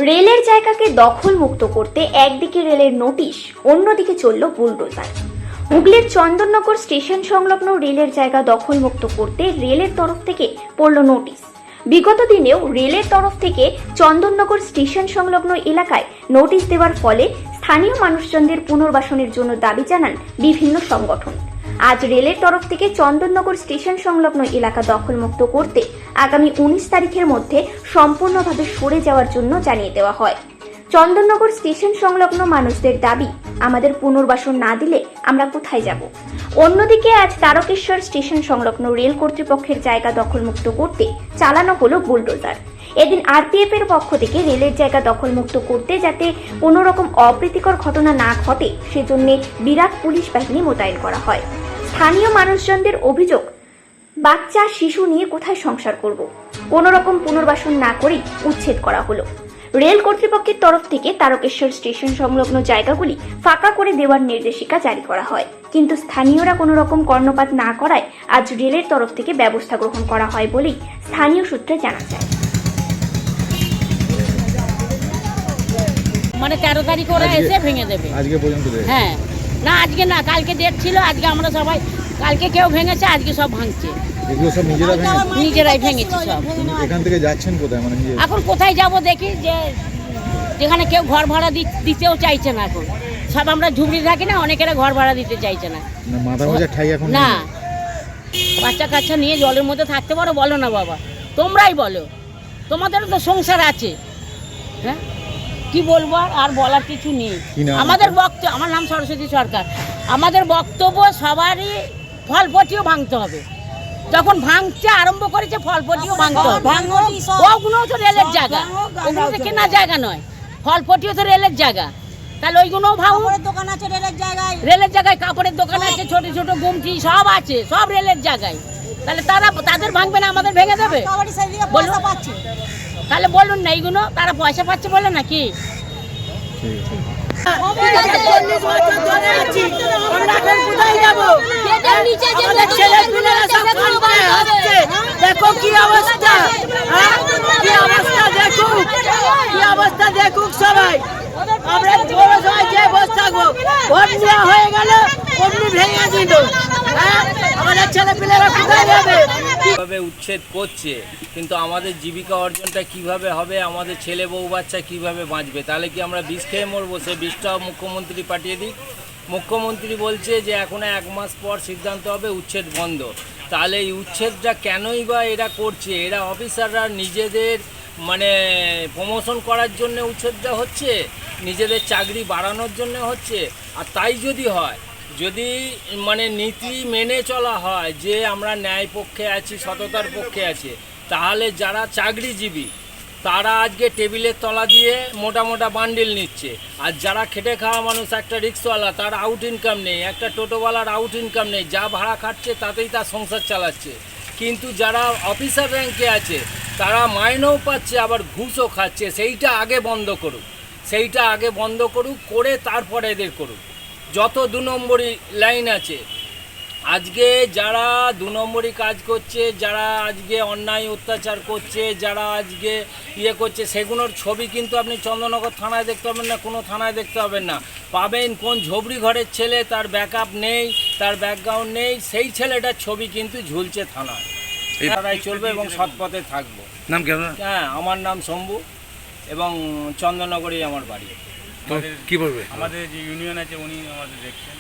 রেলের জায়গাকে দখল মুক্ত করতে একদিকে রেলের নোটিশ, অন্যদিকে চলল বুলডোজার। হুগলির চন্দননগর স্টেশন সংলগ্ন রেলের জায়গা দখল মুক্ত করতে রেলের তরফ থেকে পড়ল নোটিশ। বিগত দিনেও রেলের তরফ থেকে চন্দননগর স্টেশন সংলগ্ন এলাকায় নোটিশ দেওয়ার ফলে স্থানীয় মানুষজনদের পুনর্বাসনের জন্য দাবি জানান বিভিন্ন সংগঠন। আজ রেলের তরফ থেকে চন্দননগর স্টেশন সংলগ্ন এলাকা দখলমুক্ত করতে আগামী 19 তারিখের মধ্যে সম্পূর্ণভাবে সরে যাওয়ার জন্য জানিয়ে দেওয়া হয়। চন্দননগর স্টেশন সংলগ্ন মানুষদের দাবি, আমাদের পুনর্বাসন না দিলে আমরা কোথায় যাব। অন্যদিকে আজ তারকেশ্বর স্টেশন সংলগ্ন রেল কর্তৃপক্ষের জায়গা দখলমুক্ত করতে চালানো হলো বুলডোজার। এদিন আরপিএফ এর পক্ষ থেকে রেলের জায়গা দখলমুক্ত করতে যাতে কোনো রকম অপ্রীতিকর ঘটনা না ঘটে সেজন্য বিরাট পুলিশ বাহিনী মোতায়েন করা হয়। স্থানীয় মানুষজনদের অভিযোগ, বাচ্চা শিশু নিয়ে কোথায় সংসার করব, কোনো রকম পুনর্বাসন না করেই উচ্ছেদ করা হলো। রেল কর্তৃপক্ষের তরফ থেকে তারকেশ্বর স্টেশন সংলগ্ন জায়গাগুলি ফাঁকা করে দেওয়ার নির্দেশিকা জারি করা হয়, কিন্তু স্থানীয়রা কোনো রকম কর্ণপাত না করায় আজ রেলের তরফ থেকে ব্যবস্থা গ্রহণ করা হয় বলেই স্থানীয় সূত্রে জানা যায়। মানে 13 তারিখ ওরা এসে ভেঙে দেবে। আজকে পর্যন্ত হ্যাঁ, না আজকে না, কালকে ডেট ছিল। আজকে আমরা সবাই, কালকে কেউ ভেঙেছে, আজকে সব ভাঙছে। এগুলো সব নিজেরাই ভেঙেছে সব। এখান থেকে যাচ্ছেন কোথায়? মানে এখন কোথায় যাব দেখি, যে যেখানে কেউ ঘর ভাড়া দিতেও চাইছে না। এখন সব আমরা ঝুপড়ি থাকি না, অনেকেরা ঘর ভাড়া দিতে চাইছে না। মাথা ভাজা ঠাই এখন না, বাচ্চা কাচ্চা নিয়ে জলের মধ্যে থাকতে পারো? বলো না বাবা, তোমরাই বলো, তোমাদেরও তো সংসার আছে। হ্যাঁ, কি বলবো, আর বলার কিছু নেই। আমাদের বক্তব্য, আমার নাম সরস্বতী সরকার, আমাদের বক্তব্য সবারই ফলপটিও ভাঙতে হবে। যখন ভাঙতে আরম্ভ করেছে ফলপটিও ভাঙতে হবে। ওগুলোও তো রেলের জায়গা, ওগুলো তো কেনার জায়গা নয়। ফলপটিও তো রেলের জায়গা, তাহলে ওইগুলোও ভাঙো। দোকান আছে রেলের জায়গায়, কাপড়ের দোকান আছে, ছোট ছোট গুমটি সব আছে, সব রেলের জায়গায়। তাহলে তাদের ভাঙবে না, আমাদের ভেঙে দেবে? বলুন, তাহলে বলুন না, এইগুলো তারা পয়সা পাচ্ছে বলে নাকি? দেখো কি অবস্থা, কি অবস্থা, দেখুক কি অবস্থা, দেখুক সবাই। আমরা সবাই যে বসে থাকবো, ভোট নেওয়া হয়ে গেল, অমনি ভেঙে দিল। আমাদের ছেলে পেলেরা কোথায় যাবে? কিভাবে উচ্ছেদ করছে, কিন্তু আমাদের জীবিকা অর্জনটা কিভাবে হবে, আমাদের ছেলে বউ বাচ্চা কিভাবে বাঁচবে? তাহলে কি আমরা বিষ খেয়ে মরবো? সে বিষটাও মুখ্যমন্ত্রী পাঠিয়ে দিক। মুখ্যমন্ত্রী বলছে যে এখনো 1 মাস পর সিদ্ধান্ত হবে, উচ্ছেদ বন্ধ। তাহলে এই উচ্ছেদটা কেনই বা এরা করছে? এরা অফিসাররা নিজেদের মানে প্রমোশন করার জন্য উচ্ছেদটা হচ্ছে, নিজেদের চাকরি বাড়ানোর জন্য হচ্ছে। আর তাই যদি হয়, যদি মানে নীতি মেনে চলা হয় যে আমরা ন্যায় পক্ষে আছি, সততার পক্ষে আছি, তাহলে যারা চাকরিজীবী তারা আজকে টেবিলের তলা দিয়ে মোটা মোটা বান্ডিল নিচ্ছে। আর যারা খেটে খাওয়া মানুষ, একটা রিক্সাওয়ালা, তার আউট ইনকাম নেই, একটা টোটোওয়ালার আউট ইনকাম নেই, যা ভাড়া খাচ্ছে তাতেই তার সংসার চালাচ্ছে। কিন্তু যারা অফিসার র্যাঙ্কে আছে তারা মাইনেও পাচ্ছে, আবার ঘুষও খাচ্ছে। সেইটা আগে বন্ধ করুক, সেইটা আগে বন্ধ করুক, করে তারপরে এদের করুক। যত 2 নম্বরি লাইন আছে, আজকে যারা 2 নম্বরি কাজ করছে, যারা আজকে অন্যায় অত্যাচার করছে, যারা আজকে করছে, সেগুলোর ছবি কিন্তু আপনি চন্দননগর থানায় দেখতে পাবেন না, কোনো থানায় দেখতে পাবেন না। পাবেন কোন ঝোপড়ি ঘরের ছেলে, তার ব্যাকআপ নেই, তার ব্যাকগ্রাউন্ড নেই, সেই ছেলেটার ছবি কিন্তু ঝুলছে থানায়। তারাই চলবে এবং সৎপথে থাকবো। নাম কেন? হ্যাঁ, আমার নাম শম্ভু এবং চন্দননগরেই আমার বাড়ি। কি বলবে? আমাদের যে ইউনিয়ন আছে উনি আমাদের দেখছেন,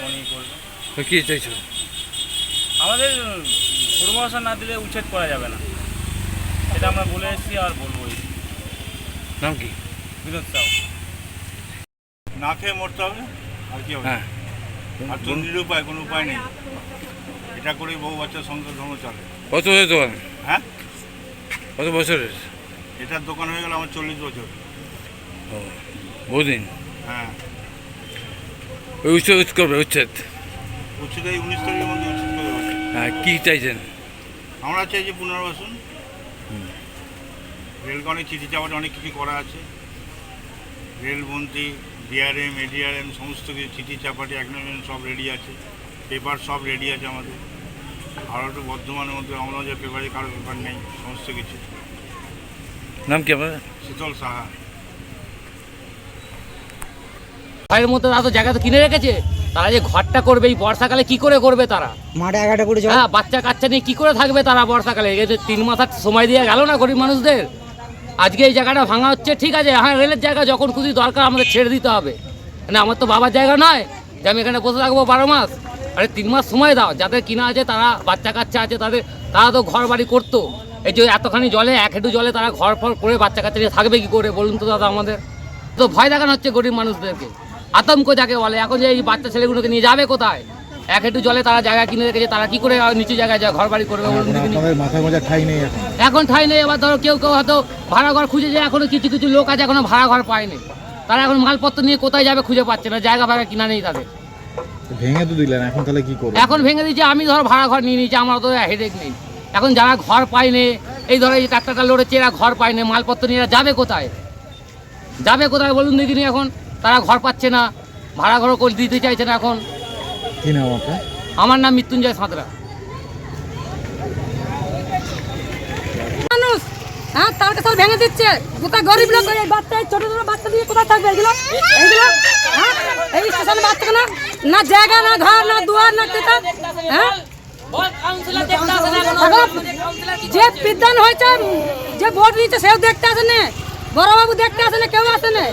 উনি করবেন। তো কি চাইছো? আমাদের প্রমোশন না দিলে উচ্ছেদ করা যাবে না, এটা আমরা বলে এসেছি আর বলবোই। নাম কি? বিনোদ সাউ। না খেয়ে মরতে হবে আর কি হবে? হ্যাঁ, আর তো নিরুপায়, কোনো উপায় নেই। এটা করে বহু বাচ্চার সংসার ধর্ম চলে। কত বছর দোকান? হ্যাঁ, কত বছরের? এটার দোকান হয়ে গেল আমার 40 বছর। ও, বহুদিন। হ্যাঁ, ওই উচ্ছেদ করবে, উচ্ছেদ। উচ্ছেদ এই 19 তারিখের মধ্যে উচ্ছেদ করে দেবে। হ্যাঁ, কি চাইছেন? আমরা চাই যে পুনর্বাসন। রেলকে অনেক চিঠি চাপাটি অনেক কিছু করা আছে, রেলমন্ত্রী, ডিআরএম, এডিআরএম সমস্ত কিছু চিঠি চাপাটি একনোমেন্ট সব রেডি আছে, পেপার সব রেডি আছে আমাদের। আরও একটু বর্ধমানের মধ্যে আমরা যে পেপারে কারো পেপার নেই, সমস্ত কিছু। নাম কি আপনার? শীতল সাহা। ঘরের মধ্যে তারা তো জায়গা তো কিনে রেখেছে, তারা যে ঘরটা করবে এই বর্ষাকালে কি করে করবে তারা? মাঠে 11টা করে জল। হ্যাঁ, বাচ্চা কাচ্চা নিয়ে কি করে থাকবে তারা বর্ষাকালে? এই যে 3 মাস সময় দিয়ে গেল না গরিব মানুষদের। আজকে এই জায়গাটা ভাঙা হচ্ছে, ঠিক আছে, হ্যাঁ রেলের জায়গা যখন খুশি দরকার আমাদের ছেড়ে দিতে হবে, মানে আমার তো বাবার জায়গা নয় যে আমি এখানে বসে থাকবো 12 মাস। আরে 3 মাস সময় দাও, যাদের কিনা আছে তারা বাচ্চা কাচ্চা আছে তারা তো ঘর বাড়ি করতো। এই যে এতখানি জলে, 1 হাঁটু জলে তারা ঘর ফর করে বাচ্চা কাচ্চা নিয়ে থাকবে কি করে বলুন তো দাদা? আমাদের তো ভয় দেখানো হচ্ছে গরিব মানুষদেরকে, আতঙ্ক যাকে বলে। এখন যে এই বাচ্চা ছেলেগুলোকে নিয়ে যাবে কোথায়? 1 হাঁটু জলে তারা জায়গা কিনে রেখেছে, তারা কি করে নিচু জায়গায় যায় ঘর বাড়ি করবে বলুন দেখিনি? মাথায় গোঁজার ঠাই নেই এখন ঠাই নেই। এবার ধরো কেউ হয়তো ভাড়া ঘর খুঁজেছে, এখনো কিছু কিছু লোক আছে এখনো ভাড়া ঘর পায়নি, তারা এখন মালপত্র নিয়ে কোথায় যাবে খুঁজে পাচ্ছে না, জায়গা ভাড়া কিনা নেই তাদের। ভেঙে তো দিলেন, এখন তাহলে কি করবো? এখন ভেঙে দিচ্ছে, আমি ধর ভাড়া ঘর নিয়ে নিয়েছি, আমার তো হেডেক নেই। এখন যারা ঘর পায়নি, এই ধরো এই ট্রাক্টরটা লড়েছে, এরা ঘর পায়নি, মালপত্র নিয়ে এরা যাবে কোথায়? যাবে কোথায় বলুন দেখিনি? এখন তারা ঘর পাচ্ছে না, ভাড়া ঘর করে দিতে চাইছে না এখন। কি নাম আপনার? আমার নাম মৃত্যুঞ্জয় সাঁতরা। মানুষ হ্যাঁ তার কাছে ভেঙে দিচ্ছে, কোথায় গরিব লোক, এই বাচ্চা ছোট ছোট বাচ্চা দিয়ে কোথায় থাকবে এগুলো? হ্যাঁ এই স্টেশনে বাচ্চা না জায়গা, না ঘর, না দুয়ার, না কিছু। হ্যাঁ যে বিদ্যান হয়েছে, যে ভোট দিয়েছে সেও দেখতে আসে না, বড়বাবু দেখতে আসে না, কেউ আসে না।